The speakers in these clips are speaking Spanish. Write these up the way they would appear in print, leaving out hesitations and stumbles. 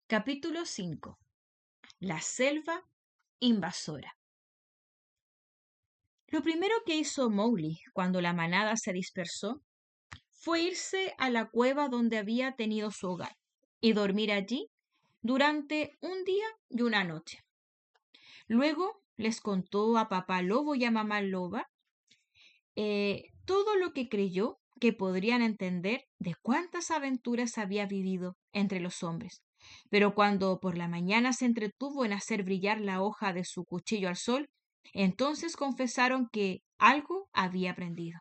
Capítulo 5. La selva invasora. Lo primero que hizo Mowgli cuando la manada se dispersó fue irse a la cueva donde había tenido su hogar y dormir allí durante un día y una noche. Luego les contó a papá lobo y a mamá loba todo lo que creyó que podrían entender de cuántas aventuras había vivido entre los hombres. Pero cuando por la mañana se entretuvo en hacer brillar la hoja de su cuchillo al sol, entonces confesaron que algo había aprendido.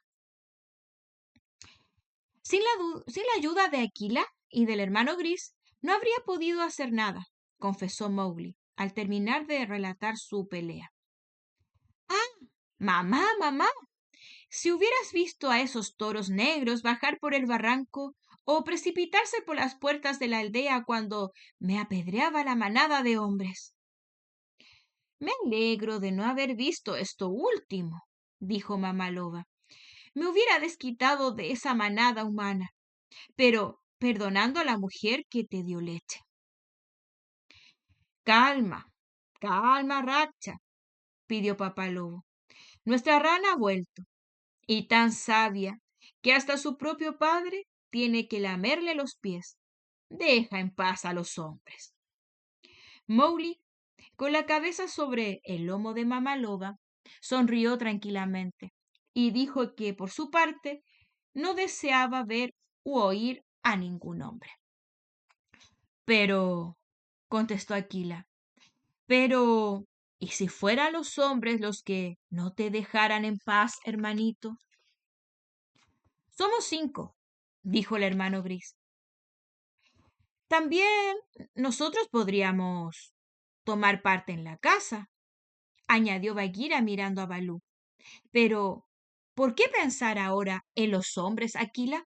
Sin la ayuda de Aquila y del hermano Gris, no habría podido hacer nada, confesó Mowgli, al terminar de relatar su pelea. ¡Ah! ¡Mamá, mamá! Si hubieras visto a esos toros negros bajar por el barranco o precipitarse por las puertas de la aldea cuando me apedreaba la manada de hombres. Me alegro de no haber visto esto último, dijo mamá loba. Me hubiera desquitado de esa manada humana, pero perdonando a la mujer que te dio leche. Calma, calma, Racha, pidió papá lobo. Nuestra rana ha vuelto, y tan sabia que hasta su propio padre tiene que lamerle los pies. Deja en paz a los hombres. Mowgli, con la cabeza sobre el lomo de mamá loba, sonrió tranquilamente y dijo que por su parte no deseaba ver u oír a ningún hombre. Pero, contestó Aquila, pero, ¿y si fueran los hombres los que no te dejaran en paz, hermanito? Somos 5, dijo el hermano Gris. También nosotros podríamos tomar parte en la caza, añadió Bagheera mirando a Baloo. Pero, ¿por qué pensar ahora en los hombres, Aquila?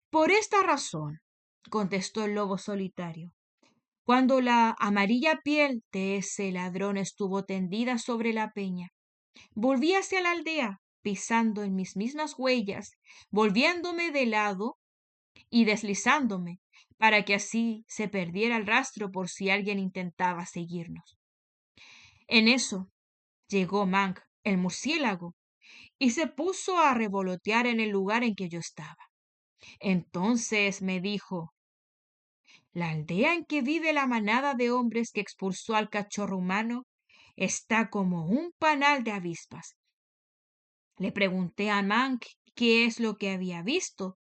Por esta razón, contestó el lobo solitario. Cuando la amarilla piel de ese ladrón estuvo tendida sobre la peña, volví hacia la aldea, pisando en mis mismas huellas, volviéndome de lado y deslizándome, para que así se perdiera el rastro por si alguien intentaba seguirnos. En eso llegó Mang, el murciélago, y se puso a revolotear en el lugar en que yo estaba. Entonces me dijo, la aldea en que vive la manada de hombres que expulsó al cachorro humano está como un panal de avispas. Le pregunté a Mang qué es lo que había visto.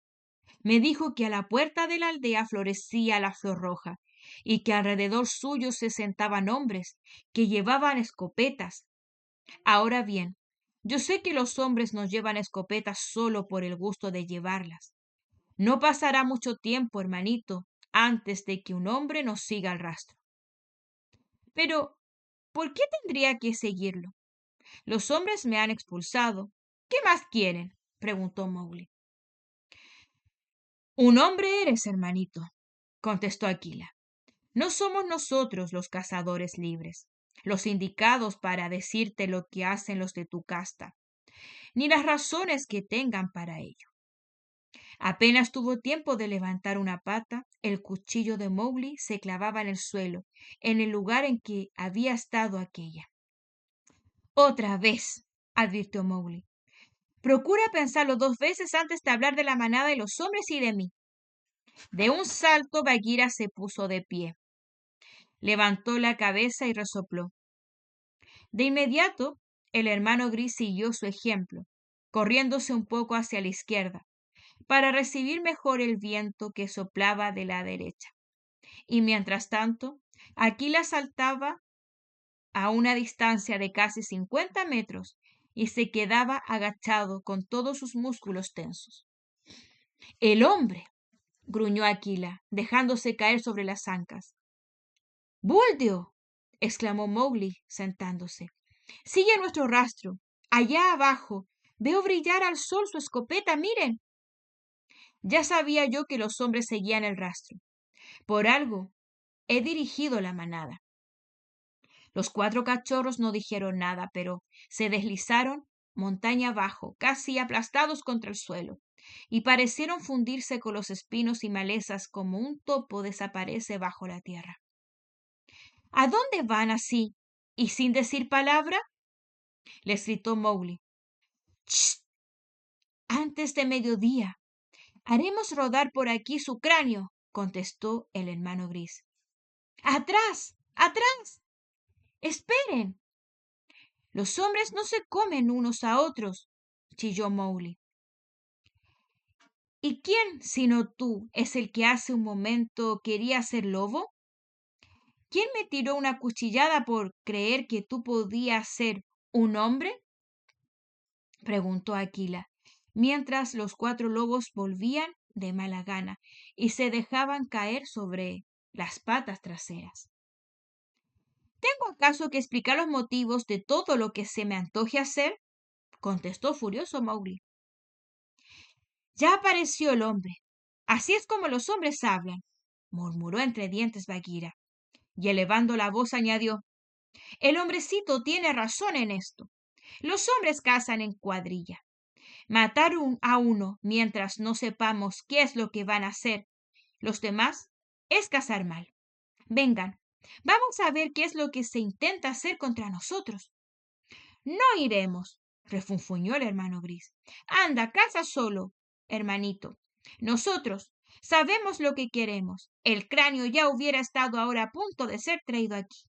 Me dijo que a la puerta de la aldea florecía la flor roja y que alrededor suyo se sentaban hombres que llevaban escopetas. Ahora bien, yo sé que los hombres no llevan escopetas solo por el gusto de llevarlas. No pasará mucho tiempo, hermanito, antes de que un hombre nos siga el rastro. Pero, ¿por qué tendría que seguirlo? Los hombres me han expulsado. ¿Qué más quieren? Preguntó Mowgli. Un hombre eres, hermanito, contestó Aquila. No somos nosotros los cazadores libres, los indicados para decirte lo que hacen los de tu casta, ni las razones que tengan para ello. Apenas tuvo tiempo de levantar una pata, el cuchillo de Mowgli se clavaba en el suelo, en el lugar en que había estado aquella. Otra vez, advirtió Mowgli. Procura pensarlo 2 veces antes de hablar de la manada de los hombres y de mí. De un salto, Bagheera se puso de pie. Levantó la cabeza y resopló. De inmediato, el hermano Gris siguió su ejemplo, corriéndose un poco hacia la izquierda, para recibir mejor el viento que soplaba de la derecha. Y mientras tanto, Aquila saltaba a una distancia de casi 50 metros y se quedaba agachado con todos sus músculos tensos. ¡El hombre! Gruñó Aquila, dejándose caer sobre las ancas. ¡Buldeo! Exclamó Mowgli, sentándose. Sigue nuestro rastro. Allá abajo veo brillar al sol su escopeta. ¡Miren! Ya sabía yo que los hombres seguían el rastro. Por algo he dirigido la manada. Los 4 cachorros no dijeron nada, pero se deslizaron montaña abajo, casi aplastados contra el suelo, y parecieron fundirse con los espinos y malezas como un topo desaparece bajo la tierra. ¿A dónde van así y sin decir palabra?, les gritó Mowgli. —¡Shh! Antes de mediodía haremos rodar por aquí su cráneo —contestó el hermano gris. —¡Atrás! ¡Atrás! ¡Esperen! Los hombres no se comen unos a otros —chilló Mowgli—. ¿Y quién, sino tú, es el que hace un momento quería ser lobo? ¿Quién me tiró una cuchillada por creer que tú podías ser un hombre? Preguntó Aquila, mientras los 4 lobos volvían de mala gana y se dejaban caer sobre las patas traseras. ¿Tengo acaso que explicar los motivos de todo lo que se me antoje hacer?, contestó furioso Mowgli. Ya apareció el hombre. Así es como los hombres hablan, murmuró entre dientes Bagheera, y elevando la voz añadió: el hombrecito tiene razón en esto. Los hombres cazan en cuadrilla. Matar a uno mientras no sepamos qué es lo que van a hacer los demás es cazar mal. Vengan, vamos a ver qué es lo que se intenta hacer contra nosotros. No iremos, refunfuñó el hermano gris. Anda, caza solo, hermanito. Nosotros sabemos lo que queremos. El cráneo ya hubiera estado ahora a punto de ser traído aquí.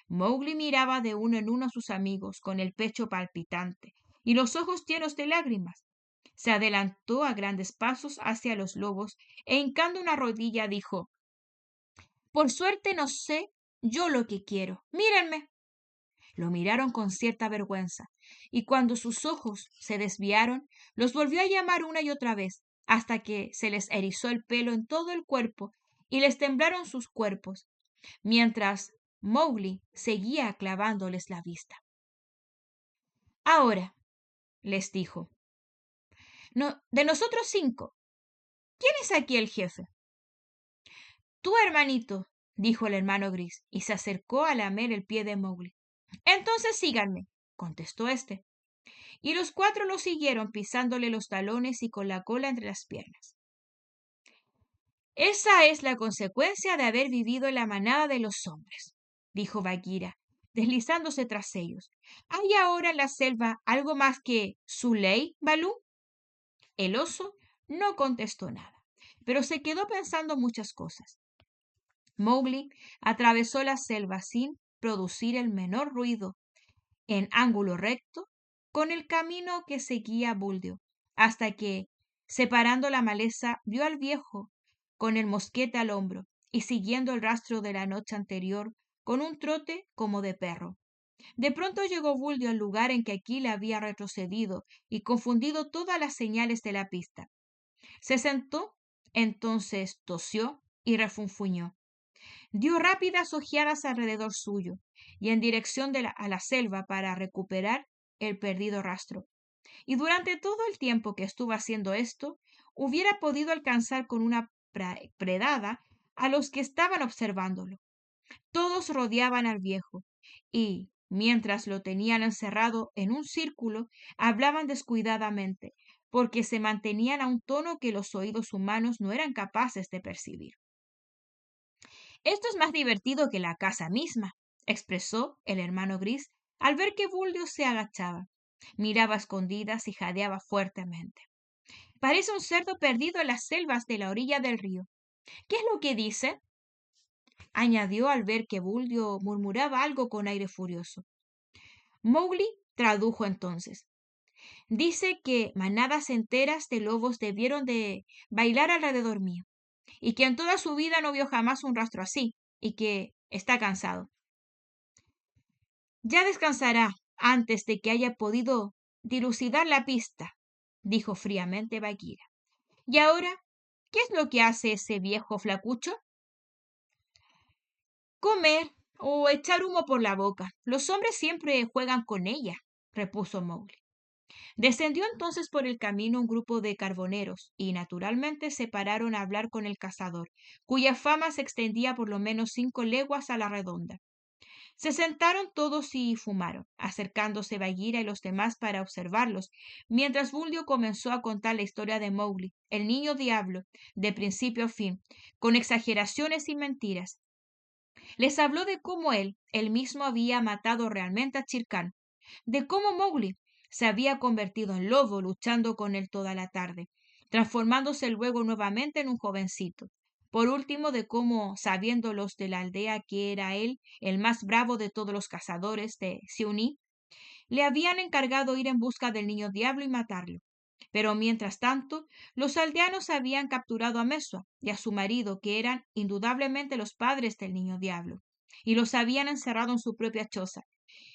Mowgli miraba de uno en uno a sus amigos con el pecho palpitante y los ojos llenos de lágrimas. Se adelantó a grandes pasos hacia los lobos e hincando una rodilla dijo: por suerte no sé yo lo que quiero. Mírenme. Lo miraron con cierta vergüenza, y cuando sus ojos se desviaron, los volvió a llamar una y otra vez, hasta que se les erizó el pelo en todo el cuerpo y les temblaron sus cuerpos, mientras Mowgli seguía clavándoles la vista. Ahora, les dijo, no, de nosotros 5, ¿quién es aquí el jefe? Tú, hermanito, dijo el hermano gris, y se acercó a lamer el pie de Mowgli. Entonces síganme, contestó éste. Y los 4 lo siguieron pisándole los talones y con la cola entre las piernas. Esa es la consecuencia de haber vivido en la manada de los hombres, dijo Bagheera, deslizándose tras ellos. ¿Hay ahora en la selva algo más que su ley, Balú? El oso no contestó nada, pero se quedó pensando muchas cosas. Mowgli atravesó la selva sin producir el menor ruido, en ángulo recto, con el camino que seguía Buldeo, hasta que, separando la maleza, vio al viejo con el mosquete al hombro y siguiendo el rastro de la noche anterior con un trote como de perro. De pronto llegó Buldeo al lugar en que Aquila había retrocedido y confundido todas las señales de la pista. Se sentó, entonces tosió y refunfuñó. Dio rápidas ojeadas alrededor suyo y en dirección a la selva para recuperar el perdido rastro. Y durante todo el tiempo que estuvo haciendo esto, hubiera podido alcanzar con una predada a los que estaban observándolo. Todos rodeaban al viejo y, mientras lo tenían encerrado en un círculo, hablaban descuidadamente, porque se mantenían a un tono que los oídos humanos no eran capaces de percibir. Esto es más divertido que la caza misma, expresó el hermano gris al ver que Buldeo se agachaba, miraba a escondidas y jadeaba fuertemente. Parece un cerdo perdido en las selvas de la orilla del río. ¿Qué es lo que dice?, añadió al ver que Buldeo murmuraba algo con aire furioso. Mowgli tradujo entonces. Dice que manadas enteras de lobos debieron de bailar alrededor mío, y que en toda su vida no vio jamás un rastro así, y que está cansado. Ya descansará antes de que haya podido dilucidar la pista, dijo fríamente Bagheera. ¿Y ahora qué es lo que hace ese viejo flacucho? Comer o echar humo por la boca. Los hombres siempre juegan con ella, repuso Mowgli. Descendió entonces por el camino un grupo de carboneros y naturalmente se pararon a hablar con el cazador, cuya fama se extendía por lo menos 5 leguas a la redonda. Se sentaron todos y fumaron, acercándose Bagheera y los demás para observarlos, mientras Buldeo comenzó a contar la historia de Mowgli, el niño diablo, de principio a fin, con exageraciones y mentiras. Les habló de cómo él mismo había matado realmente a Shere Khan, de cómo Mowgli se había convertido en lobo luchando con él toda la tarde, transformándose luego nuevamente en un jovencito. Por último, de cómo, sabiendo los de la aldea que era él el más bravo de todos los cazadores de Siuni, le habían encargado ir en busca del niño diablo y matarlo. Pero mientras tanto, los aldeanos habían capturado a Mesua y a su marido, que eran indudablemente los padres del niño diablo, y los habían encerrado en su propia choza,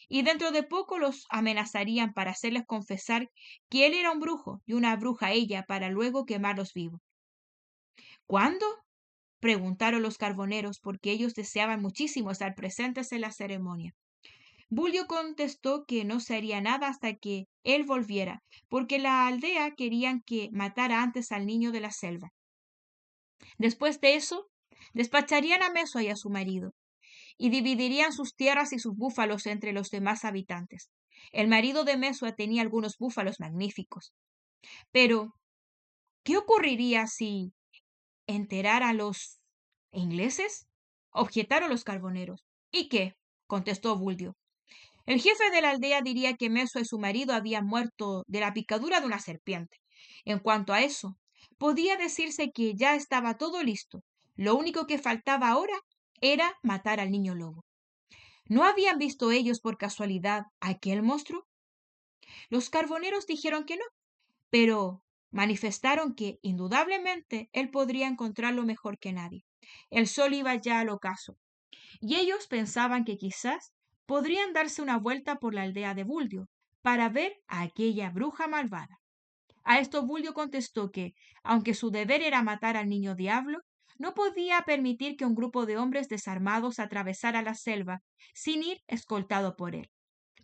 y dentro de poco los amenazarían para hacerles confesar que él era un brujo y una bruja ella, para luego quemarlos vivos. ¿Cuándo? Preguntaron los carboneros, porque ellos deseaban muchísimo estar presentes en la ceremonia. Buldeo contestó que no se haría nada hasta que él volviera, porque la aldea querían que matara antes al niño de la selva. Después de eso, despacharían a Mesua y a su marido, y dividirían sus tierras y sus búfalos entre los demás habitantes. El marido de Mesua tenía algunos búfalos magníficos. Pero, ¿qué ocurriría si enterara a los ingleses? Objetaron los carboneros. ¿Y qué? Contestó Buldeo. El jefe de la aldea diría que Mesua y su marido habían muerto de la picadura de una serpiente. En cuanto a eso, podía decirse que ya estaba todo listo. Lo único que faltaba ahora era matar al niño lobo. ¿No habían visto ellos por casualidad aquel monstruo? Los carboneros dijeron que no, pero manifestaron que indudablemente él podría encontrarlo mejor que nadie. El sol iba ya al ocaso, y ellos pensaban que quizás podrían darse una vuelta por la aldea de Buldeo para ver a aquella bruja malvada. A esto Buldeo contestó que, aunque su deber era matar al niño diablo, no podía permitir que un grupo de hombres desarmados atravesara la selva sin ir escoltado por él.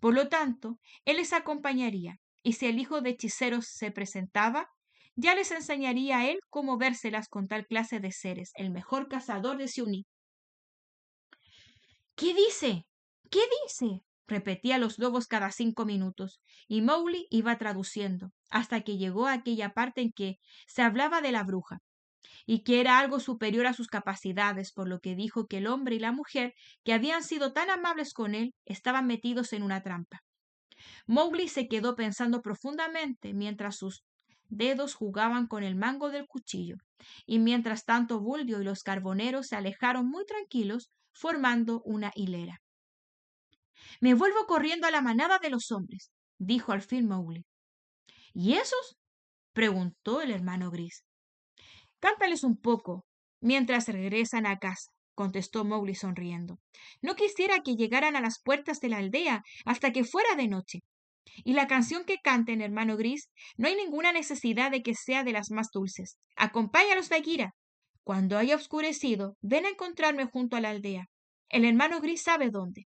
Por lo tanto, él les acompañaría, y si el hijo de hechiceros se presentaba, ya les enseñaría a él cómo vérselas con tal clase de seres, el mejor cazador de Siuni. ¿Qué dice? ¿Qué dice? Repetía los lobos cada 5 minutos, y Mowgli iba traduciendo, hasta que llegó a aquella parte en que se hablaba de la bruja, y que era algo superior a sus capacidades, por lo que dijo que el hombre y la mujer, que habían sido tan amables con él, estaban metidos en una trampa. Mowgli se quedó pensando profundamente mientras sus dedos jugaban con el mango del cuchillo, y mientras tanto Buldeo y los carboneros se alejaron muy tranquilos, formando una hilera. Me vuelvo corriendo a la manada de los hombres, dijo al fin Mowgli. ¿Y esos? Preguntó el hermano Gris. Cántales un poco mientras regresan a casa, contestó Mowgli sonriendo. No quisiera que llegaran a las puertas de la aldea hasta que fuera de noche. Y la canción que canten, hermano Gris, no hay ninguna necesidad de que sea de las más dulces. Acompáñalos, Bagheera. Cuando haya oscurecido, ven a encontrarme junto a la aldea. El hermano Gris sabe dónde.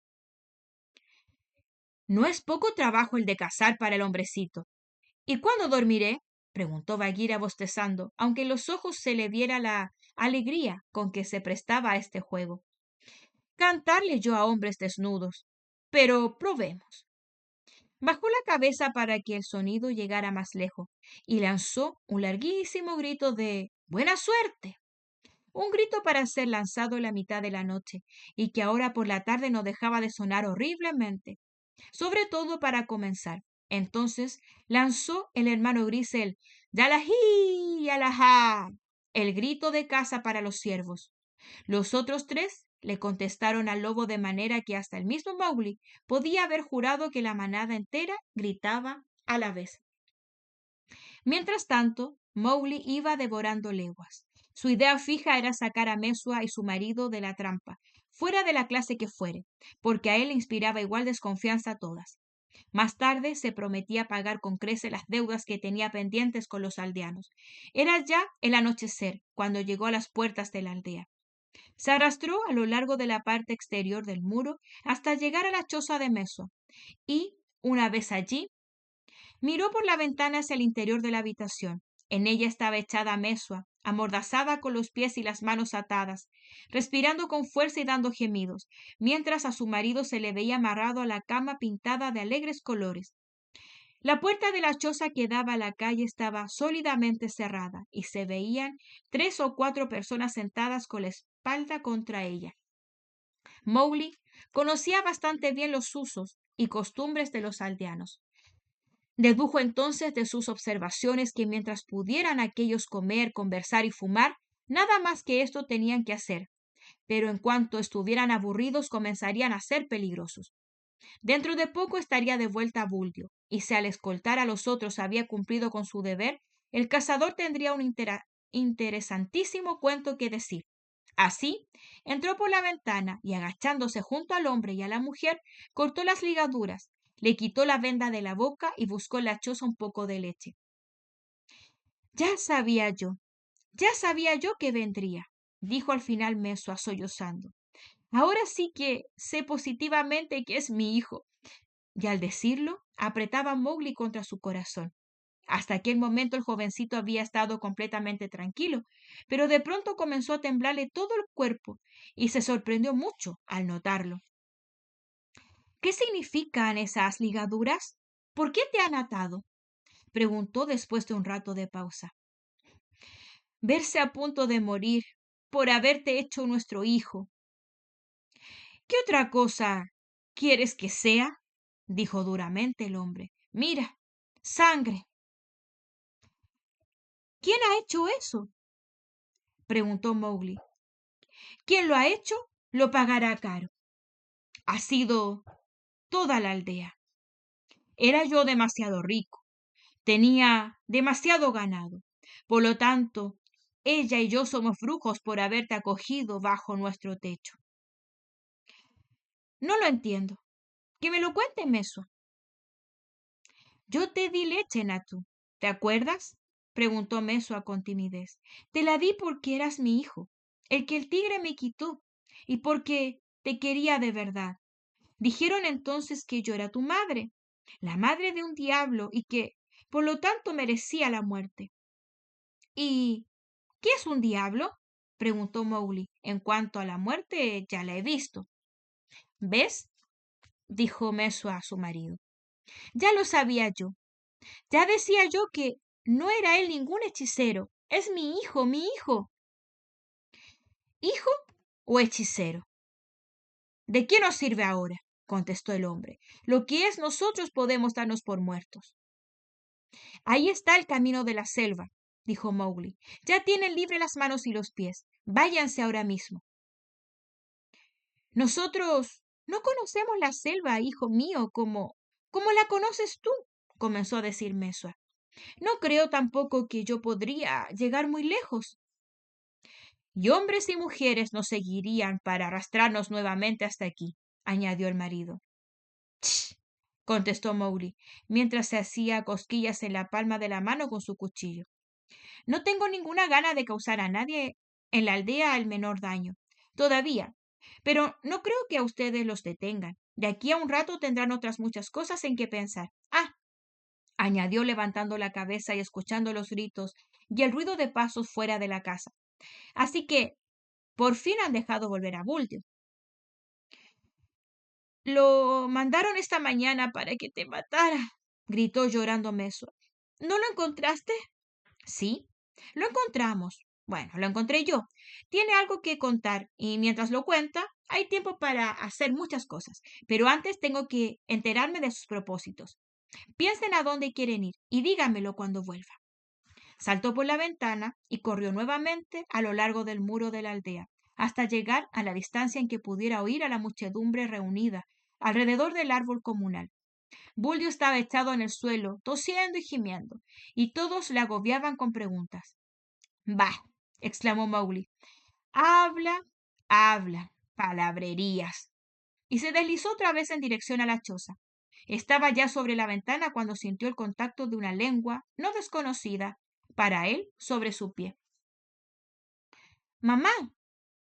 No es poco trabajo el de cazar para el hombrecito. ¿Y cuándo dormiré? Preguntó Bagheera bostezando, aunque en los ojos se le viera la alegría con que se prestaba a este juego. Cantarle yo a hombres desnudos. Pero probemos. Bajó la cabeza para que el sonido llegara más lejos y lanzó un larguísimo grito de ¡Buena suerte! Un grito para ser lanzado en la mitad de la noche y que ahora por la tarde no dejaba de sonar horriblemente, sobre todo para comenzar. Entonces lanzó el hermano Gris el ¡Yalají! ¡Yalajá! El grito de caza para los ciervos. Los otros tres le contestaron al lobo de manera que hasta el mismo Mowgli podía haber jurado que la manada entera gritaba a la vez. Mientras tanto, Mowgli iba devorando leguas. Su idea fija era sacar a Mesua y su marido de la trampa, fuera de la clase que fuere, porque a él le inspiraba igual desconfianza a todas. Más tarde se prometía pagar con creces las deudas que tenía pendientes con los aldeanos. Era ya el anochecer cuando llegó a las puertas de la aldea. Se arrastró a lo largo de la parte exterior del muro hasta llegar a la choza de Mesua, y, una vez allí, Miró por la ventana hacia el interior de la habitación. En ella estaba echada Mesua, amordazada con los pies y las manos atadas, respirando con fuerza y dando gemidos, mientras a su marido se le veía amarrado a la cama pintada de alegres colores. La puerta de la choza que daba a la calle estaba sólidamente cerrada y se veían 3 o 4 personas sentadas con la espalda contra ella. Mowgli conocía bastante bien los usos y costumbres de los aldeanos. Dedujo entonces de sus observaciones que mientras pudieran aquellos comer, conversar y fumar, nada más que esto tenían que hacer, pero en cuanto estuvieran aburridos comenzarían a ser peligrosos. Dentro de poco estaría de vuelta a Buldio, y si al escoltar a los otros había cumplido con su deber, el cazador tendría un interesantísimo cuento que decir. Así, entró por la ventana y agachándose junto al hombre y a la mujer, cortó las ligaduras, le quitó la venda de la boca y buscó en la choza un poco de leche. Ya sabía yo, ya sabía yo que vendría, dijo al final Mesua sollozando. Ahora sí que sé positivamente que es mi hijo. Y al decirlo, apretaba a Mowgli contra su corazón. Hasta aquel momento el jovencito había estado completamente tranquilo, pero de pronto comenzó a temblarle todo el cuerpo y se sorprendió mucho al notarlo. ¿Qué significan esas ligaduras? ¿Por qué te han atado? Preguntó después de un rato de pausa. Verse a punto de morir por haberte hecho nuestro hijo. ¿Qué otra cosa quieres que sea? Dijo duramente el hombre. Mira, sangre. ¿Quién ha hecho eso? Preguntó Mowgli. Quien lo ha hecho lo pagará caro. Ha sido toda la aldea. Era yo demasiado rico. Tenía demasiado ganado. Por lo tanto, ella y yo somos brujos por haberte acogido bajo nuestro techo. No lo entiendo. Que me lo cuente Meso. Yo te di leche, Natu. ¿Te acuerdas? Preguntó Mesua con timidez. Te la di porque eras mi hijo, el que el tigre me quitó, y porque te quería de verdad. Dijeron entonces que yo era tu madre, la madre de un diablo, y que, por lo tanto, merecía la muerte. ¿Y qué es un diablo? Preguntó Mowgli. En cuanto a la muerte, ya la he visto. ¿Ves? Dijo Mesua a su marido. Ya lo sabía yo. Ya decía yo que no era él ningún hechicero. Es mi hijo, mi hijo. ¿Hijo o hechicero? ¿De qué nos sirve ahora? Contestó el hombre. Lo que es nosotros podemos darnos por muertos. Ahí está el camino de la selva, dijo Mowgli. Ya tienen libre las manos y los pies. Váyanse ahora mismo. Nosotros no conocemos la selva, hijo mío, como la conoces tú, comenzó a decir Mesua. No creo tampoco que yo podría llegar muy lejos. Y hombres y mujeres nos seguirían para arrastrarnos nuevamente hasta aquí, añadió el marido. —¡Ch! —contestó Mowgli, mientras se hacía cosquillas en la palma de la mano con su cuchillo. No tengo ninguna gana de causar a nadie en la aldea el menor daño, todavía, pero no creo que a ustedes los detengan. De aquí a un rato tendrán otras muchas cosas en que pensar. Ah, añadió levantando la cabeza y escuchando los gritos y el ruido de pasos fuera de la casa. Así que por fin han dejado volver a Buldio. Lo mandaron esta mañana para que te matara, gritó llorando Mesua. ¿No lo encontraste? Sí, lo encontramos. Bueno, lo encontré yo. Tiene algo que contar y mientras lo cuenta, hay tiempo para hacer muchas cosas. Pero antes tengo que enterarme de sus propósitos. Piensen a dónde quieren ir y díganmelo cuando vuelva. Saltó por la ventana y corrió nuevamente a lo largo del muro de la aldea, hasta llegar a la distancia en que pudiera oír a la muchedumbre reunida alrededor del árbol comunal. Buldio estaba echado en el suelo, tosiendo y gimiendo, y todos le agobiaban con preguntas. —Bah —exclamó Mowgli—, habla, habla, palabrerías. Y se deslizó otra vez en dirección a la choza. Estaba ya sobre la ventana cuando sintió el contacto de una lengua no desconocida para él sobre su pie. —Mamá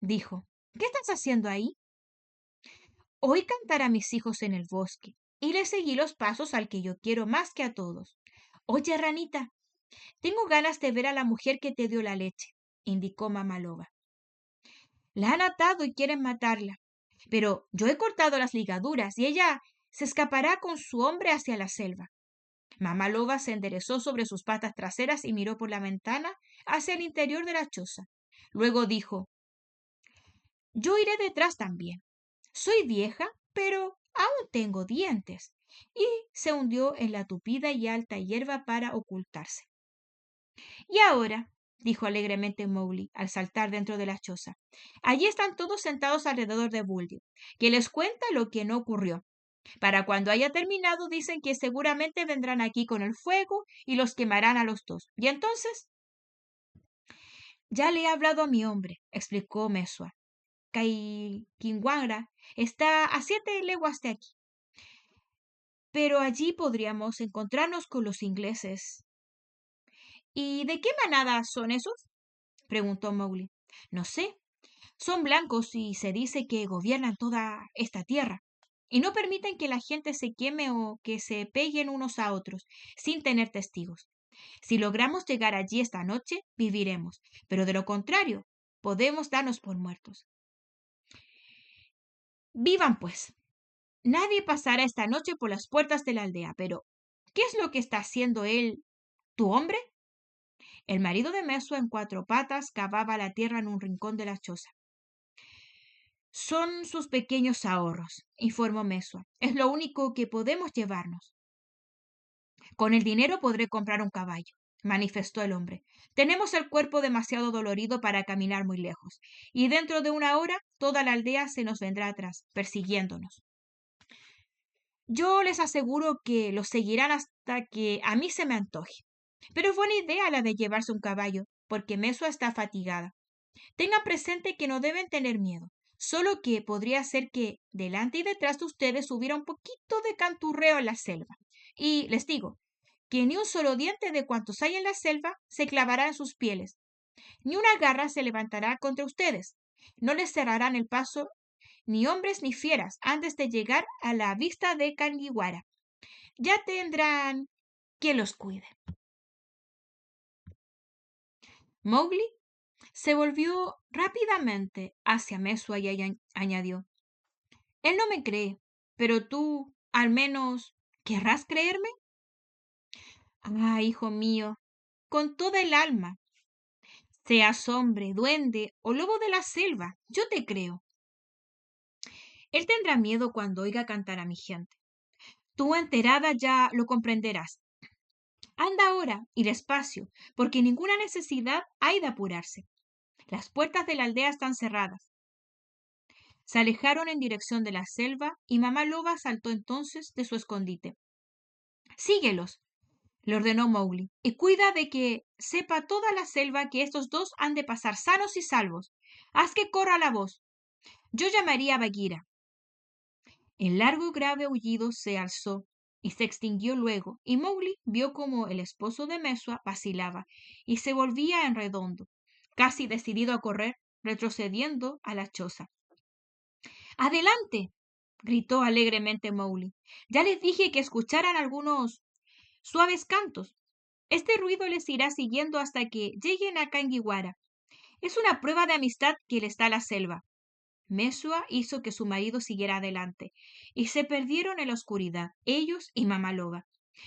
—dijo—, ¿qué estás haciendo ahí? Oí cantar a mis hijos en el bosque y les seguí los pasos al que yo quiero más que a todos. Oye, ranita, tengo ganas de ver a la mujer que te dio la leche, indicó mamá loba. La han atado y quieren matarla. Pero yo he cortado las ligaduras y ella se escapará con su hombre hacia la selva. Mamá loba se enderezó sobre sus patas traseras y miró por la ventana hacia el interior de la choza. Luego dijo, yo iré detrás también. Soy vieja, pero aún tengo dientes. Y se hundió en la tupida y alta hierba para ocultarse. Y ahora, dijo alegremente Mowgli al saltar dentro de la choza, allí están todos sentados alrededor de Buldeo, que les cuenta lo que no ocurrió. Para cuando haya terminado, dicen que seguramente vendrán aquí con el fuego y los quemarán a los dos. Y entonces, ya le he hablado a mi hombre, explicó Mesua. Kaikinguara está a 7 leguas de aquí. Pero allí podríamos encontrarnos con los ingleses. ¿Y de qué manada son esos? Preguntó Mowgli. No sé. Son blancos y se dice que gobiernan toda esta tierra. Y no permiten que la gente se queme o que se peguen unos a otros, sin tener testigos. Si logramos llegar allí esta noche, viviremos. Pero de lo contrario, podemos darnos por muertos. Vivan, pues. Nadie pasará esta noche por las puertas de la aldea, pero ¿qué es lo que está haciendo él, tu hombre? El marido de Mesua en 4 patas cavaba la tierra en un rincón de la choza. Son sus pequeños ahorros, informó Mesua. Es lo único que podemos llevarnos. Con el dinero podré comprar un caballo, manifestó el hombre. Tenemos el cuerpo demasiado dolorido para caminar muy lejos, y dentro de 1 hora toda la aldea se nos vendrá atrás, persiguiéndonos. Yo les aseguro que los seguirán hasta que a mí se me antoje. Pero es buena idea la de llevarse un caballo, porque Mesua está fatigada. Tengan presente que no deben tener miedo, solo que podría ser que delante y detrás de ustedes hubiera un poquito de canturreo en la selva. Y les digo que ni un solo diente de cuantos hay en la selva se clavará en sus pieles, ni una garra se levantará contra ustedes. No les cerrarán el paso ni hombres ni fieras antes de llegar a la vista de Kangiwara. Ya tendrán quien los cuide. Mowgli se volvió rápidamente hacia Mesua y añadió, él no me cree, pero tú, al menos, ¿querrás creerme? Ah, hijo mío, con toda el alma. Seas hombre, duende o lobo de la selva, yo te creo. Él tendrá miedo cuando oiga cantar a mi gente. Tú enterada ya lo comprenderás. Anda ahora y despacio, porque ninguna necesidad hay de apurarse. Las puertas de la aldea están cerradas. Se alejaron en dirección de la selva y mamá loba saltó entonces de su escondite. Síguelos, le ordenó Mowgli, y cuida de que sepa toda la selva que estos dos han de pasar sanos y salvos. Haz que corra la voz. Yo llamaría a Bagheera. El largo grave aullido se alzó y se extinguió luego, y Mowgli vio como el esposo de Mesua vacilaba y se volvía en redondo, casi decidido a correr, retrocediendo a la choza. ¡Adelante! Gritó alegremente Mowgli. Ya les dije que escucharan algunos suaves cantos. Este ruido les irá siguiendo hasta que lleguen a Kangiwara. Es una prueba de amistad que les da la selva. Mesua hizo que su marido siguiera adelante, y se perdieron en la oscuridad, ellos y mamá loba.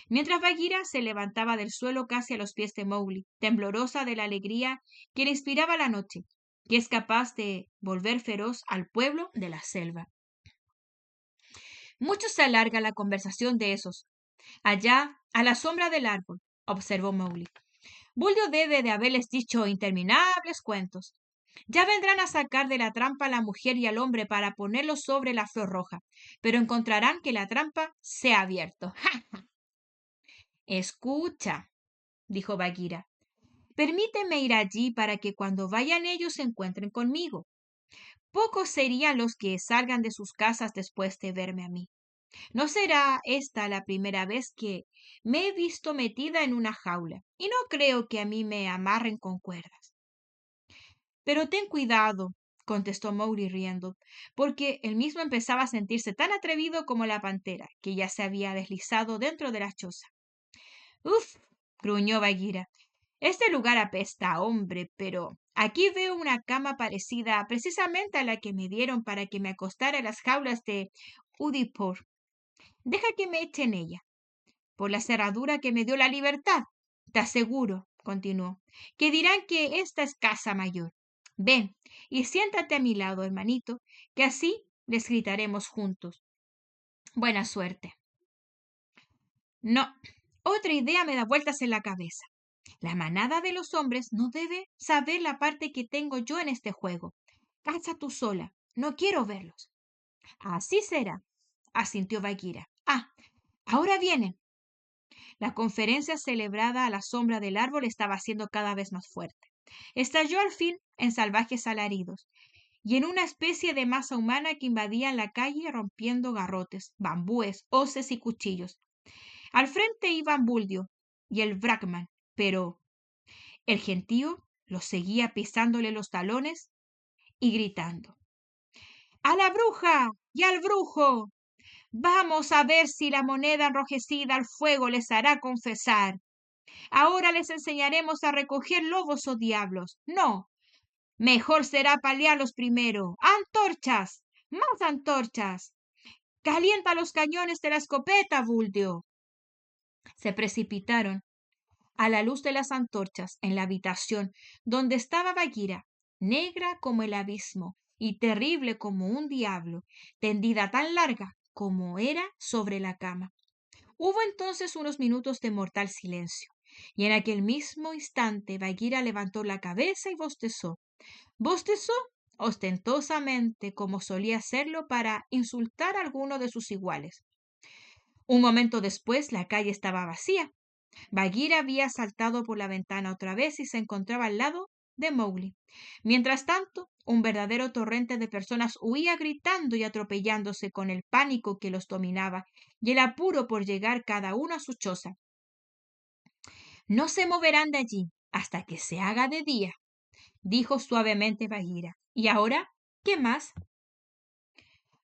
Mientras Bagheera se levantaba del suelo casi a los pies de Mowgli, temblorosa de la alegría que le inspiraba la noche, que es capaz de volver feroz al pueblo de la selva. Mucho se alarga la conversación de esos. Allá, a la sombra del árbol, observó Mowgli. Buldeo debe de haberles dicho interminables cuentos. Ya vendrán a sacar de la trampa a la mujer y al hombre para ponerlos sobre la flor roja, pero encontrarán que la trampa se ha abierto. ¡Ja! Escucha, dijo Bagheera. Permíteme ir allí para que cuando vayan ellos se encuentren conmigo. Pocos serían los que salgan de sus casas después de verme a mí. No será esta la primera vez que me he visto metida en una jaula, y no creo que a mí me amarren con cuerdas. Pero ten cuidado, contestó Mowgli riendo, porque él mismo empezaba a sentirse tan atrevido como la pantera, que ya se había deslizado dentro de la choza. Uf, gruñó Bagheera. Este lugar apesta, hombre, pero aquí veo una cama parecida precisamente a la que me dieron para que me acostara en las jaulas de Udipo. Deja que me eche en ella, por la cerradura que me dio la libertad. Te aseguro, continuó, que dirán que esta es casa mayor. Ven y siéntate a mi lado, hermanito, que así les gritaremos juntos. Buena suerte. No, otra idea me da vueltas en la cabeza. La manada de los hombres no debe saber la parte que tengo yo en este juego. Caza tú sola. No quiero verlos. Así será, asintió Bagheera. Ah, ahora vienen. La conferencia celebrada a la sombra del árbol estaba siendo cada vez más fuerte. Estalló al fin en salvajes alaridos y en una especie de masa humana que invadían la calle rompiendo garrotes, bambúes, hoces y cuchillos. Al frente iban Buldio y el Brahman, pero el gentío los seguía pisándole los talones y gritando: ¡A la bruja y al brujo! Vamos a ver si la moneda enrojecida al fuego les hará confesar. Ahora les enseñaremos a recoger lobos o diablos. No, mejor será paliarlos primero. ¡Antorchas! ¡Más antorchas! ¡Calienta los cañones de la escopeta, Buldio! Se precipitaron a la luz de las antorchas en la habitación donde estaba Bagheera, negra como el abismo y terrible como un diablo, tendida tan larga como era sobre la cama. Hubo entonces unos minutos de mortal silencio, y en aquel mismo instante Bagheera levantó la cabeza y bostezó. Bostezó ostentosamente, como solía hacerlo para insultar a alguno de sus iguales. Un momento después la calle estaba vacía. Bagheera había saltado por la ventana otra vez y se encontraba al lado de Mowgli. Mientras tanto, un verdadero torrente de personas huía gritando y atropellándose con el pánico que los dominaba y el apuro por llegar cada uno a su choza. No se moverán de allí hasta que se haga de día, dijo suavemente Bagheera. ¿Y ahora qué más?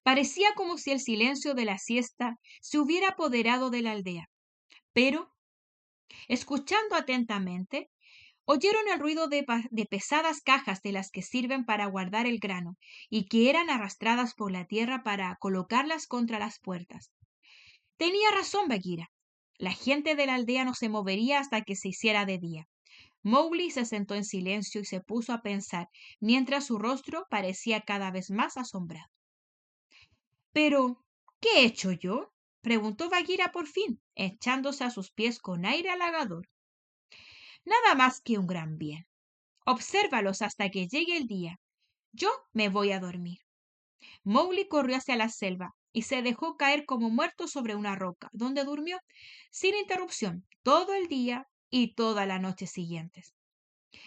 Parecía como si el silencio de la siesta se hubiera apoderado de la aldea, pero, escuchando atentamente, oyeron el ruido de pesadas cajas de las que sirven para guardar el grano y que eran arrastradas por la tierra para colocarlas contra las puertas. Tenía razón Bagheera. La gente de la aldea no se movería hasta que se hiciera de día. Mowgli se sentó en silencio y se puso a pensar, mientras su rostro parecía cada vez más asombrado. «Pero, ¿qué he hecho yo?», preguntó Bagheera por fin, echándose a sus pies con aire halagador. «Nada más que un gran bien. Obsérvalos hasta que llegue el día. Yo me voy a dormir». Mowgli corrió hacia la selva y se dejó caer como muerto sobre una roca, donde durmió sin interrupción todo el día y toda la noche siguientes.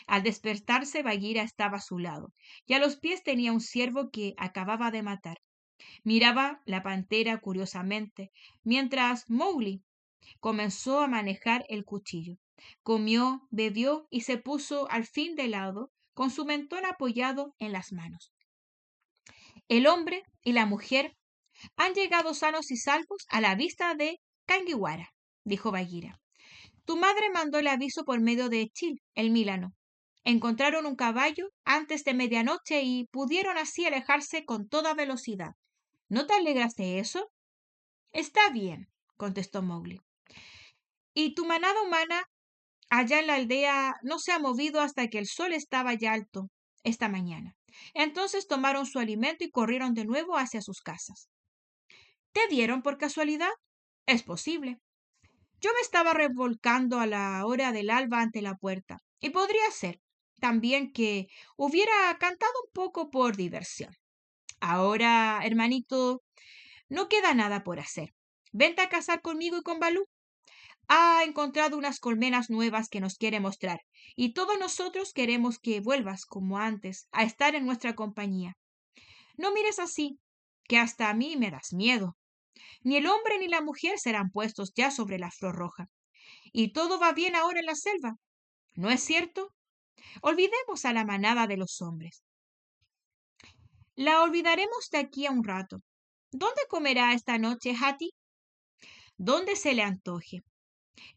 Al despertarse, Bagheera estaba a su lado, y a los pies tenía un ciervo que acababa de matar. Miraba la pantera curiosamente, mientras Mowgli comenzó a manejar el cuchillo. Comió, bebió y se puso al fin de lado, con su mentón apoyado en las manos. El hombre y la mujer han llegado sanos y salvos a la vista de Kangiwara, dijo Bagheera. Tu madre mandó el aviso por medio de Chil, el Milano. Encontraron un caballo antes de medianoche y pudieron así alejarse con toda velocidad. ¿No te alegras de eso? Está bien, contestó Mowgli. Y tu manada humana allá en la aldea no se ha movido hasta que el sol estaba ya alto esta mañana. Entonces tomaron su alimento y corrieron de nuevo hacia sus casas. ¿Te dieron por casualidad? Es posible. Yo me estaba revolcando a la hora del alba ante la puerta, y podría ser también que hubiera cantado un poco por diversión. Ahora, hermanito, no queda nada por hacer. Vente a cazar conmigo y con Balú. Ha encontrado unas colmenas nuevas que nos quiere mostrar, y todos nosotros queremos que vuelvas, como antes, a estar en nuestra compañía. No mires así, que hasta a mí me das miedo. Ni el hombre ni la mujer serán puestos ya sobre la flor roja. Y todo va bien ahora en la selva, ¿no es cierto? Olvidemos a la manada de los hombres. La olvidaremos de aquí a un rato. ¿Dónde comerá esta noche Hati? Donde se le antoje.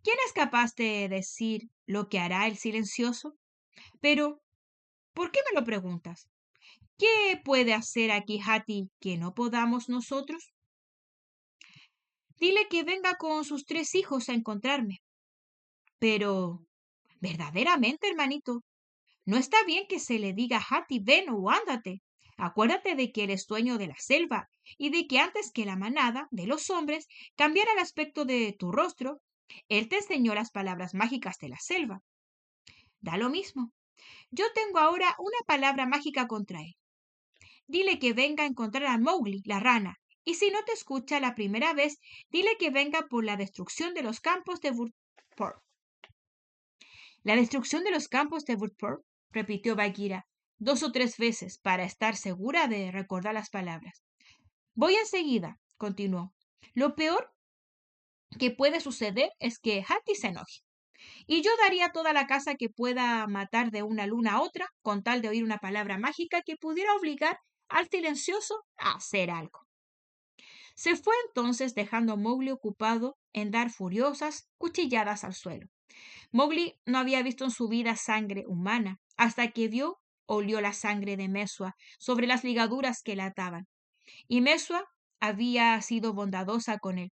¿Quién es capaz de decir lo que hará el silencioso? Pero, ¿por qué me lo preguntas? ¿Qué puede hacer aquí Hati que no podamos nosotros? Dile que venga con sus 3 hijos a encontrarme. Pero, verdaderamente, hermanito, no está bien que se le diga a Hati, ven o ándate. Acuérdate de que eres dueño de la selva y de que antes que la manada de los hombres cambiara el aspecto de tu rostro, él te enseñó las palabras mágicas de la selva. Da lo mismo. Yo tengo ahora una palabra mágica contra él. Dile que venga a encontrar a Mowgli, la rana, y si no te escucha la primera vez, dile que venga por la destrucción de los campos de Woodport. La destrucción de los campos de Woodport, repitió Bagheera 2 o 3 veces para estar segura de recordar las palabras. Voy enseguida, continuó. Lo peor que puede suceder es que Hati se enoje. Y yo daría toda la casa que pueda matar de una luna a otra con tal de oír una palabra mágica que pudiera obligar al silencioso a hacer algo. Se fue entonces dejando a Mowgli ocupado en dar furiosas cuchilladas al suelo. Mowgli no había visto en su vida sangre humana hasta que olió la sangre de Mesua sobre las ligaduras que la ataban. Y Mesua había sido bondadosa con él,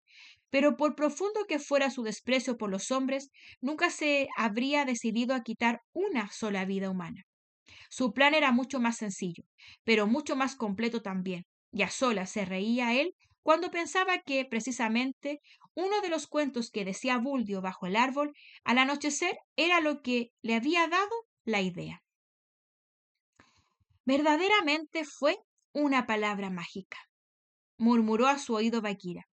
pero por profundo que fuera su desprecio por los hombres, nunca se habría decidido a quitar una sola vida humana. Su plan era mucho más sencillo, pero mucho más completo también, y a solas se reía él cuando pensaba que, precisamente, uno de los cuentos que decía Buldio bajo el árbol al anochecer era lo que le había dado la idea. Verdaderamente fue una palabra mágica, murmuró a su oído Bagheera.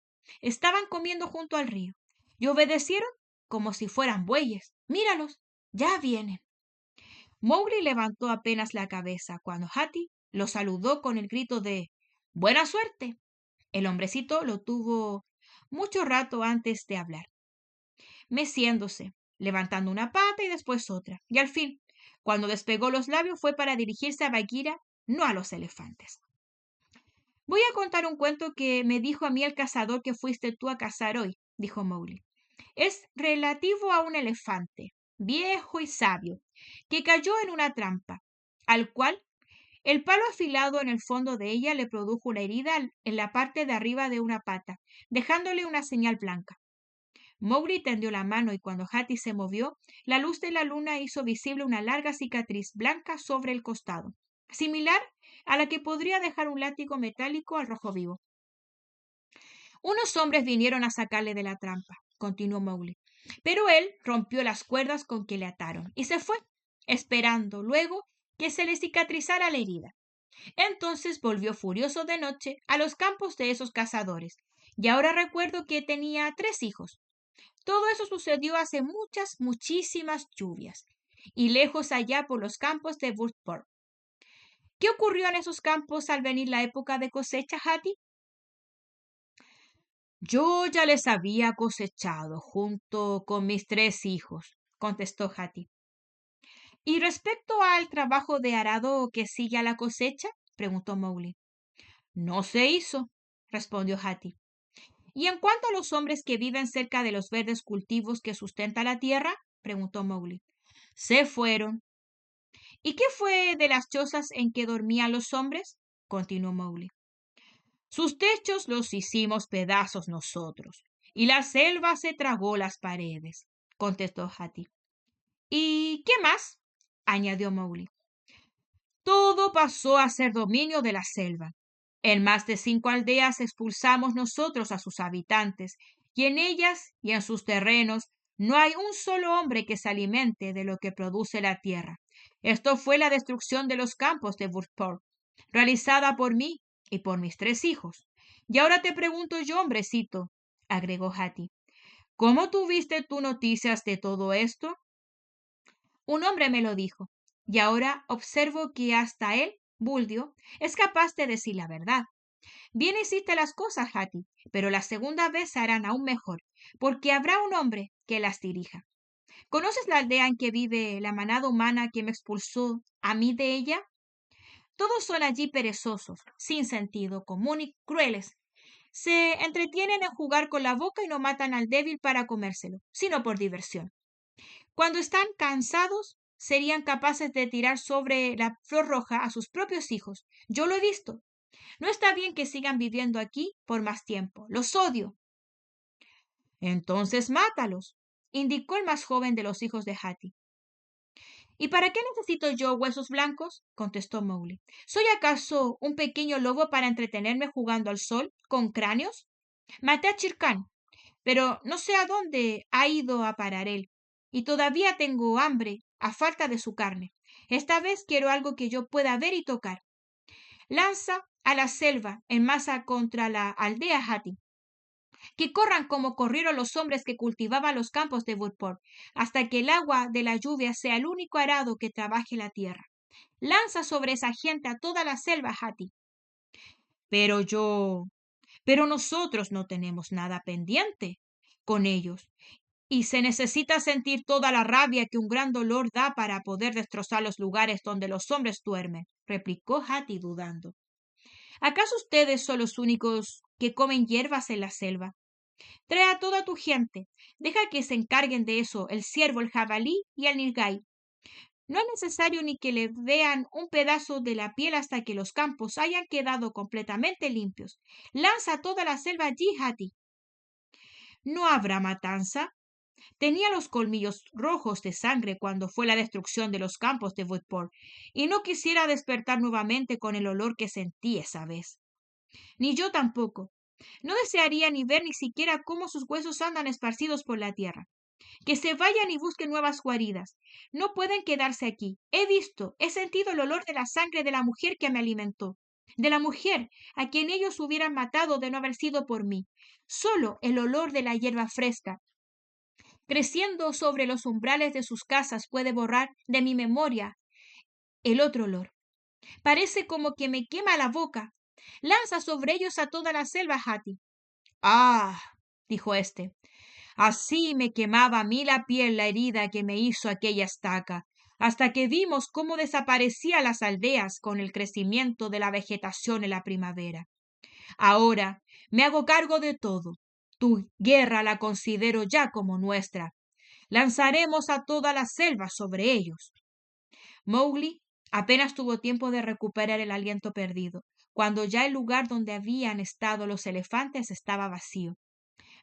Estaban comiendo junto al río y obedecieron como si fueran bueyes. Míralos, ya vienen. Mowgli levantó apenas la cabeza cuando Hati lo saludó con el grito de ¡Buena suerte! El hombrecito lo tuvo mucho rato antes de hablar, meciéndose, levantando una pata y después otra, y al fin, cuando despegó los labios, fue para dirigirse a Bagheera, no a los elefantes. Voy a contar un cuento que me dijo a mí el cazador que fuiste tú a cazar hoy, dijo Mowgli. Es relativo a un elefante, viejo y sabio, que cayó en una trampa, al cual el palo afilado en el fondo de ella le produjo una herida en la parte de arriba de una pata, dejándole una señal blanca. Mowgli tendió la mano y cuando Hati se movió, la luz de la luna hizo visible una larga cicatriz blanca sobre el costado, similar a la que podría dejar un látigo metálico al rojo vivo. Unos hombres vinieron a sacarle de la trampa, continuó Mowgli, pero él rompió las cuerdas con que le ataron y se fue, esperando luego que se le cicatrizara la herida. Entonces volvió furioso de noche a los campos de esos cazadores, y ahora recuerdo que tenía 3 hijos. Todo eso sucedió hace muchísimas lluvias, y lejos allá por los campos de Woodport. ¿Qué ocurrió en esos campos al venir la época de cosecha, Hati? Yo ya les había cosechado junto con mis 3 hijos, contestó Hati. ¿Y respecto al trabajo de arado que sigue a la cosecha? Preguntó Mowgli. No se hizo, respondió Hati. ¿Y en cuanto a los hombres que viven cerca de los verdes cultivos que sustenta la tierra? Preguntó Mowgli. Se fueron. ¿Y qué fue de las chozas en que dormían los hombres? Continuó Mowgli. Sus techos los hicimos pedazos nosotros, y la selva se tragó las paredes, contestó Hati. ¿Y qué más? Añadió Mowgli. Todo pasó a ser dominio de la selva. En más de 5 aldeas expulsamos nosotros a sus habitantes, y en ellas y en sus terrenos no hay un solo hombre que se alimente de lo que produce la tierra. Esto fue la destrucción de los campos de Woodport, realizada por mí y por mis 3 hijos. Y ahora te pregunto yo, hombrecito, agregó Hati, ¿cómo tuviste tú noticias de todo esto? Un hombre me lo dijo, y ahora observo que hasta él, Buldio, es capaz de decir la verdad. Bien hiciste las cosas, Hati, pero la segunda vez se harán aún mejor, porque habrá un hombre que las dirija. ¿Conoces la aldea en que vive la manada humana que me expulsó a mí de ella? Todos son allí perezosos, sin sentido común y crueles. Se entretienen en jugar con la boca y no matan al débil para comérselo, sino por diversión. Cuando están cansados, serían capaces de tirar sobre la flor roja a sus propios hijos. Yo lo he visto. No está bien que sigan viviendo aquí por más tiempo. Los odio. Entonces mátalos, indicó el más joven de los hijos de Hati. ¿Y para qué necesito yo huesos blancos? Contestó Mowgli. ¿Soy acaso un pequeño lobo para entretenerme jugando al sol con cráneos? Maté a Shere Khan, pero no sé a dónde ha ido a parar él. Y todavía tengo hambre a falta de su carne. Esta vez quiero algo que yo pueda ver y tocar. Lanza a la selva en masa contra la aldea Hati. Que corran como corrieron los hombres que cultivaban los campos de Woodport, hasta que el agua de la lluvia sea el único arado que trabaje la tierra. Lanza sobre esa gente a toda la selva, Hati. Pero yo... Pero nosotros no tenemos nada pendiente con ellos, y se necesita sentir toda la rabia que un gran dolor da para poder destrozar los lugares donde los hombres duermen, replicó Hati dudando. ¿Acaso ustedes son los únicos que comen hierbas en la selva? Trae a toda tu gente. Deja que se encarguen de eso el ciervo, el jabalí y el nilgai. No es necesario ni que le vean un pedazo de la piel hasta que los campos hayan quedado completamente limpios. Lanza toda la selva allí, Hati. ¿No habrá matanza? Tenía los colmillos rojos de sangre cuando fue la destrucción de los campos de Woodport, y no quisiera despertar nuevamente con el olor que sentí esa vez. Ni yo tampoco. No desearía ni ver ni siquiera cómo sus huesos andan esparcidos por la tierra. Que se vayan y busquen nuevas guaridas. No pueden quedarse aquí. He sentido el olor de la sangre de la mujer que me alimentó, de la mujer a quien ellos hubieran matado de no haber sido por mí. Solo el olor de la hierba fresca, creciendo sobre los umbrales de sus casas, puede borrar de mi memoria el otro olor. Parece como que me quema la boca. Lanza sobre ellos a toda la selva, Hati. Ah, dijo éste. Así me quemaba a mí la piel la herida que me hizo aquella estaca, hasta que vimos cómo desaparecían las aldeas con el crecimiento de la vegetación en la primavera. Ahora me hago cargo de todo. Tu guerra la considero ya como nuestra. Lanzaremos a toda la selva sobre ellos. Mowgli apenas tuvo tiempo de recuperar el aliento perdido, cuando ya el lugar donde habían estado los elefantes estaba vacío.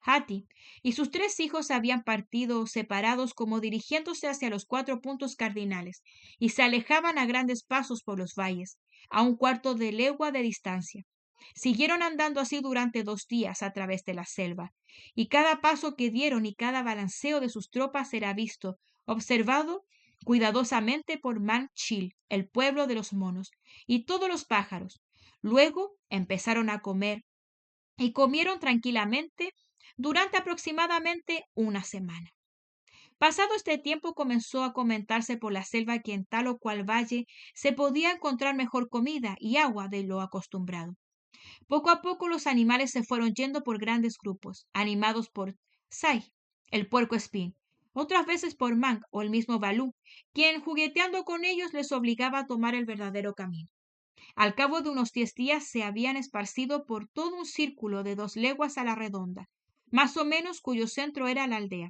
Hati y sus 3 hijos habían partido separados como dirigiéndose hacia los 4 puntos cardinales y se alejaban a grandes pasos por los valles, a un cuarto de legua de distancia. Siguieron andando así durante 2 días a través de la selva, y cada paso que dieron y cada balanceo de sus tropas era visto, observado cuidadosamente por Man Chil, el pueblo de los monos, y todos los pájaros. Luego empezaron a comer, y comieron tranquilamente durante aproximadamente una semana. Pasado este tiempo comenzó a comentarse por la selva que en tal o cual valle se podía encontrar mejor comida y agua de lo acostumbrado. Poco a poco los animales se fueron yendo por grandes grupos, animados por Sai, el puerco espín, otras veces por Mang o el mismo Balú, quien jugueteando con ellos les obligaba a tomar el verdadero camino. Al cabo de unos 10 días se habían esparcido por todo un círculo de 2 leguas a la redonda, más o menos, cuyo centro era la aldea.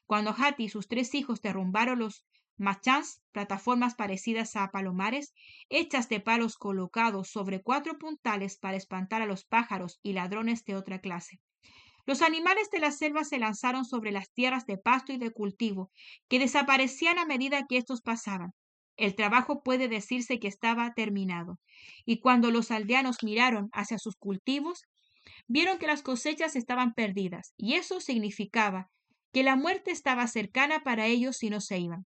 Cuando Hati y sus 3 hijos derrumbaron los machans, plataformas parecidas a palomares, hechas de palos colocados sobre 4 puntales para espantar a los pájaros y ladrones de otra clase. Los animales de la selva se lanzaron sobre las tierras de pasto y de cultivo, que desaparecían a medida que estos pasaban. El trabajo puede decirse que estaba terminado, y cuando los aldeanos miraron hacia sus cultivos, vieron que las cosechas estaban perdidas, y eso significaba que la muerte estaba cercana para ellos si no se iban.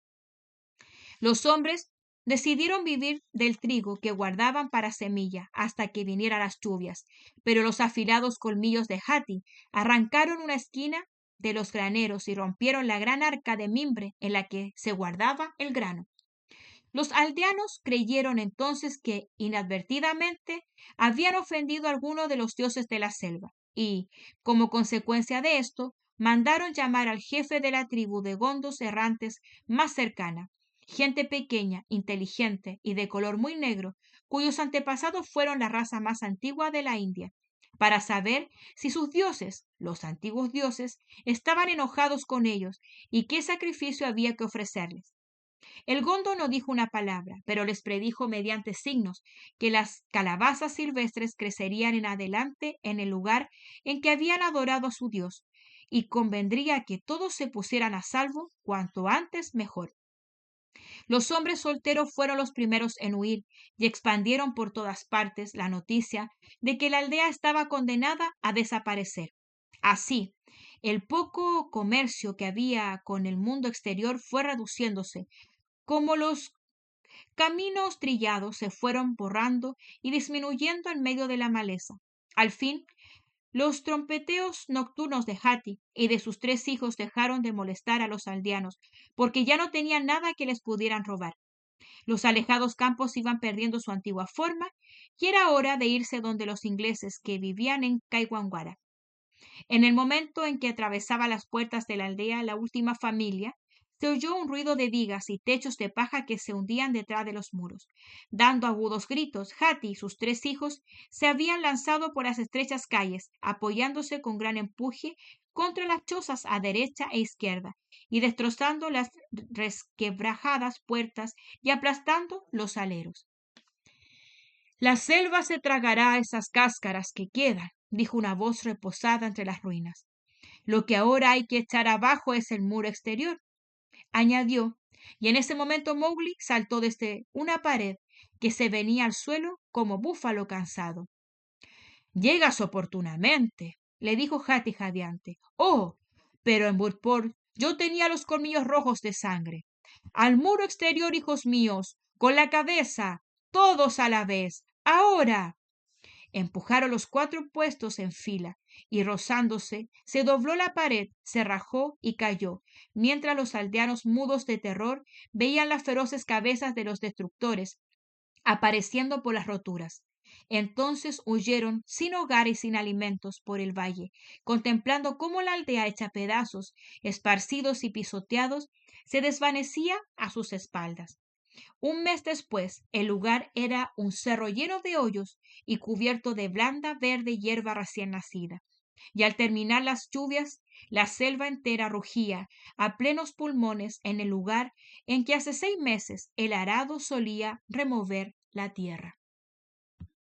Los hombres decidieron vivir del trigo que guardaban para semilla hasta que vinieran las lluvias, pero los afilados colmillos de Hati arrancaron una esquina de los graneros y rompieron la gran arca de mimbre en la que se guardaba el grano. Los aldeanos creyeron entonces que inadvertidamente habían ofendido a alguno de los dioses de la selva y, como consecuencia de esto, mandaron llamar al jefe de la tribu de gondos errantes más cercana, gente pequeña, inteligente y de color muy negro, cuyos antepasados fueron la raza más antigua de la India. para saber si sus dioses, los antiguos dioses, estaban enojados con ellos y qué sacrificio había que ofrecerles. El Gondo no dijo una palabra, pero les predijo mediante signos que las calabazas silvestres crecerían en adelante en el lugar en que habían adorado a su dios, y convendría que todos se pusieran a salvo cuanto antes mejor. Los hombres solteros fueron los primeros en huir y expandieron por todas partes la noticia de que la aldea estaba condenada a desaparecer. Así, el poco comercio que había con el mundo exterior fue reduciéndose, como los caminos trillados se fueron borrando y disminuyendo en medio de la maleza. Al fin, los trompeteos nocturnos de Hati y de sus 3 hijos dejaron de molestar a los aldeanos, porque ya no tenían nada que les pudieran robar. Los alejados campos iban perdiendo su antigua forma y era hora de irse donde los ingleses que vivían en Kaiwanguara. En el momento en que atravesaba las puertas de la aldea la última familia, se oyó un ruido de vigas y techos de paja que se hundían detrás de los muros. Dando agudos gritos, Hati y sus 3 hijos se habían lanzado por las estrechas calles, apoyándose con gran empuje contra las chozas a derecha e izquierda, y destrozando las resquebrajadas puertas y aplastando los aleros. La selva se tragará esas cáscaras que quedan, dijo una voz reposada entre las ruinas. Lo que ahora hay que echar abajo es el muro exterior, añadió, y en ese momento Mowgli saltó desde una pared que se venía al suelo como búfalo cansado. Llegas oportunamente, le dijo Hati jadeante. Oh, pero en Burport yo tenía los colmillos rojos de sangre. Al muro exterior, hijos míos, con la cabeza, todos a la vez, ahora. Empujaron los 4 puestos en fila, y rozándose, se dobló la pared, se rajó y cayó, mientras los aldeanos mudos de terror veían las feroces cabezas de los destructores apareciendo por las roturas. Entonces huyeron sin hogar y sin alimentos por el valle, contemplando cómo la aldea hecha pedazos, esparcidos y pisoteados, se desvanecía a sus espaldas. Un mes después, el lugar era un cerro lleno de hoyos y cubierto de blanda verde hierba recién nacida. Y al terminar las lluvias, la selva entera rugía a plenos pulmones en el lugar en que hace 6 meses el arado solía remover la tierra.